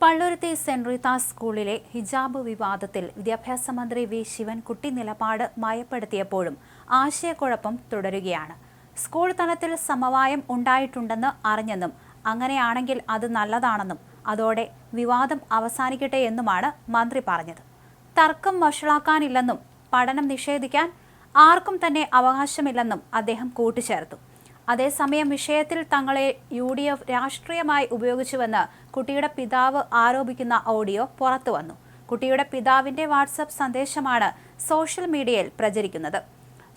Palluruthy saint Rita's സ്കൂളിലെ ഹിജാബ് വിവാദത്തിൽ വിദ്യാഭ്യാസ മന്ത്രി വി ശിവൻകുട്ടി നിലപാട് മയപ്പെടുത്തിയപ്പോഴും ആശയക്കുഴപ്പം തുടരുകയാണ്. സ്കൂൾ തലത്തിൽ സമവായം ഉണ്ടായിട്ടുണ്ടെന്ന് അറിഞ്ഞെന്നും അങ്ങനെയാണെങ്കിൽ അത് നല്ലതാണെന്നും അതോടെ വിവാദം അവസാനിക്കട്ടെ എന്നുമാണ് മന്ത്രി പറഞ്ഞത്. തർക്കം വഷളാക്കാനില്ലെന്നും പഠനം നിഷേധിക്കാൻ ആർക്കും തന്നെ അവകാശമില്ലെന്നും അദ്ദേഹം കൂട്ടിച്ചേർത്തു. അതേസമയം വിഷയത്തിൽ തങ്ങളെ UDF രാഷ്ട്രീയമായി ഉപയോഗിച്ചുവെന്ന് കുട്ടിയുടെ പിതാവ് ആരോപിക്കുന്ന ഓഡിയോ പുറത്തുവന്നു. കുട്ടിയുടെ പിതാവിന്റെ വാട്സപ്പ് സന്ദേശമാണ് സോഷ്യൽ മീഡിയയിൽ പ്രചരിക്കുന്നത്.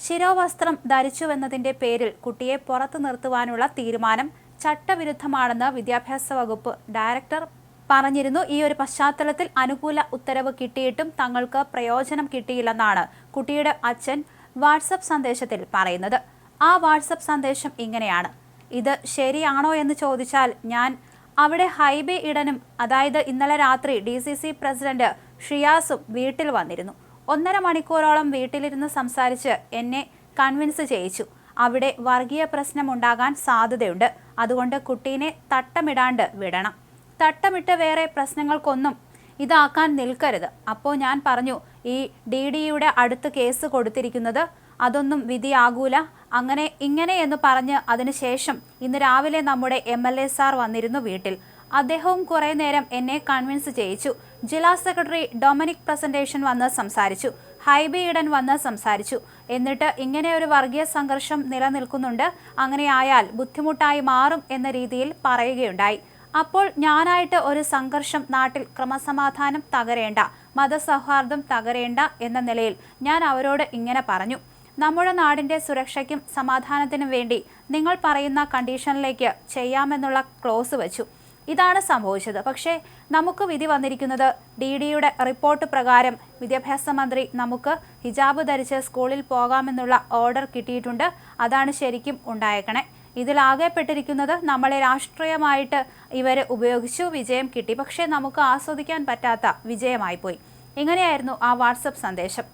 ശിരോവസ്ത്രം ധരിച്ചുവെന്നതിന്റെ പേരിൽ കുട്ടിയെ പുറത്തു നിർത്തുവാനുള്ള തീരുമാനം ചട്ടവിരുദ്ധമാണെന്ന് വിദ്യാഭ്യാസ വകുപ്പ് ഡയറക്ടർ പറഞ്ഞിരുന്നു. ഈ ഒരു പശ്ചാത്തലത്തിൽ അനുകൂല ഉത്തരവ് കിട്ടിയിട്ടും തങ്ങൾക്ക് പ്രയോജനം കിട്ടിയില്ലെന്നാണ് കുട്ടിയുടെ അച്ഛൻ വാട്സപ്പ് സന്ദേശത്തിൽ പറയുന്നത്. ആ വാട്സപ്പ് സന്ദേശം ഇങ്ങനെയാണ്: ഇത് ശരിയാണോ എന്ന് ചോദിച്ചാൽ ഞാൻ അവിടെ ഹൈബി ഇടനും, അതായത് ഇന്നലെ രാത്രി DCC പ്രസിഡന്റ് ഷിയാസും വീട്ടിൽ വന്നിരുന്നു. 1.5 മണിക്കൂറോളം വീട്ടിലിരുന്ന് സംസാരിച്ച് എന്നെ കൺവിൻസ് ചെയ്യിച്ചു. അവിടെ വർഗീയ പ്രശ്നം ഉണ്ടാകാൻ സാധ്യതയുണ്ട്. അതുകൊണ്ട് കുട്ടീനെ തട്ടമിടാണ്ട് വിടണം. തട്ടമിട്ട് വേറെ പ്രശ്നങ്ങൾക്കൊന്നും ഇതാക്കാൻ നിൽക്കരുത്. അപ്പോൾ ഞാൻ പറഞ്ഞു, ഈ DDയുടെ അടുത്ത് കേസ് കൊടുത്തിരിക്കുന്നത്, അതൊന്നും വിധിയാകൂല, അങ്ങനെ ഇങ്ങനെ എന്ന് പറഞ്ഞ് അതിനുശേഷം ഇന്ന് രാവിലെ നമ്മുടെ MLA സാർ വന്നിരുന്നു വീട്ടിൽ. അദ്ദേഹവും കുറേ നേരം എന്നെ കൺവിൻസ് ചെയ്യിച്ചു. ജില്ലാ സെക്രട്ടറി ഡൊമിനിക് പ്രസന്റേഷൻ വന്ന് സംസാരിച്ചു. ഹൈബി ഈഡൻ വന്ന് സംസാരിച്ചു. എന്നിട്ട് ഇങ്ങനെ ഒരു വർഗീയ സംഘർഷം നിലനിൽക്കുന്നുണ്ട്, അങ്ങനെയായാൽ ബുദ്ധിമുട്ടായി മാറും എന്ന രീതിയിൽ പറയുകയുണ്ടായി. അപ്പോൾ ഞാനായിട്ട് ഒരു സംഘർഷം, നാട്ടിൽ ക്രമസമാധാനം തകരേണ്ട, മതസൗഹാർദ്ദം തകരേണ്ട എന്ന നിലയിൽ ഞാൻ അവരോട് ഇങ്ങനെ പറഞ്ഞു: നമ്മുടെ നാടിന്റെ സുരക്ഷയ്ക്കും സമാധാനത്തിനും വേണ്ടി നിങ്ങൾ പറയുന്ന കണ്ടീഷനിലേക്ക് ചെയ്യാമെന്നുള്ള ക്ലോസ് വെച്ചു. ഇതാണ് സംഭവിച്ചത്. പക്ഷേ നമുക്ക് വിധി വന്നിരിക്കുന്നത് DDയുടെ റിപ്പോർട്ട് പ്രകാരം വിദ്യാഭ്യാസ മന്ത്രി നമുക്ക് ഹിജാബ് ധരിച്ച് സ്കൂളിൽ പോകാമെന്നുള്ള ഓർഡർ കിട്ടിയിട്ടുണ്ട്. അതാണ് ശരിക്കും ഉണ്ടായേക്കണേ. ഇതിലാകെപ്പെട്ടിരിക്കുന്നത് നമ്മളെ രാഷ്ട്രീയമായിട്ട് ഇവർ ഉപയോഗിച്ചു, വിജയം കിട്ടി. പക്ഷേ നമുക്ക് ആസ്വദിക്കാൻ പറ്റാത്ത വിജയമായിപ്പോയി. ഇങ്ങനെയായിരുന്നു ആ വാട്സപ്പ് സന്ദേശം.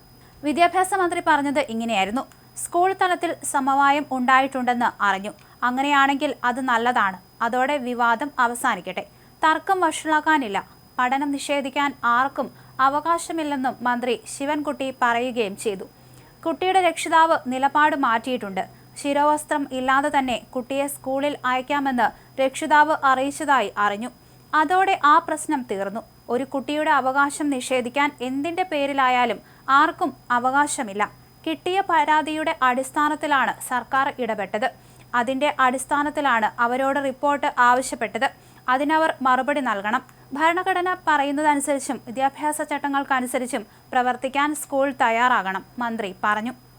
വിദ്യാഭ്യാസ മന്ത്രി പറഞ്ഞത് ഇങ്ങനെയായിരുന്നു: സ്കൂൾ തലത്തിൽ സമവായം ഉണ്ടായിട്ടുണ്ടെന്ന് അറിഞ്ഞു. അങ്ങനെയാണെങ്കിൽ അത് നല്ലതാണ്. അതോടെ വിവാദം അവസാനിക്കട്ടെ. തർക്കം വഷളാക്കാനില്ല. പഠനം നിഷേധിക്കാൻ ആർക്കും അവകാശമില്ലെന്നും മന്ത്രി ശിവൻകുട്ടി പറയുകയും ചെയ്തു. കുട്ടിയുടെ രക്ഷിതാവ് നിലപാട് മാറ്റിയിട്ടുണ്ട്. ശിരോവസ്ത്രം ഇല്ലാതെ തന്നെ കുട്ടിയെ സ്കൂളിൽ അയക്കാമെന്ന് രക്ഷിതാവ് അറിയിച്ചതായി അറിഞ്ഞു. അതോടെ ആ പ്രശ്നം തീർന്നു. ഒരു കുട്ടിയുടെ അവകാശം നിഷേധിക്കാൻ എന്തിന്റെ പേരിലായാലും ആർക്കും അവകാശമില്ല. കിട്ടിയ പരാതിയുടെ അടിസ്ഥാനത്തിലാണ് സർക്കാർ ഇടപെട്ടത്. അതിന്റെ അടിസ്ഥാനത്തിലാണ് അവരോട് റിപ്പോർട്ട് ആവശ്യപ്പെട്ടത്. അതിനവർ മറുപടി നൽകണം. ഭരണഘടന പറയുന്നതനുസരിച്ചും വിദ്യാഭ്യാസ ചട്ടങ്ങൾക്കനുസരിച്ചും പ്രവർത്തിക്കാൻ സ്കൂൾ തയ്യാറാകണം, മന്ത്രി പറഞ്ഞു.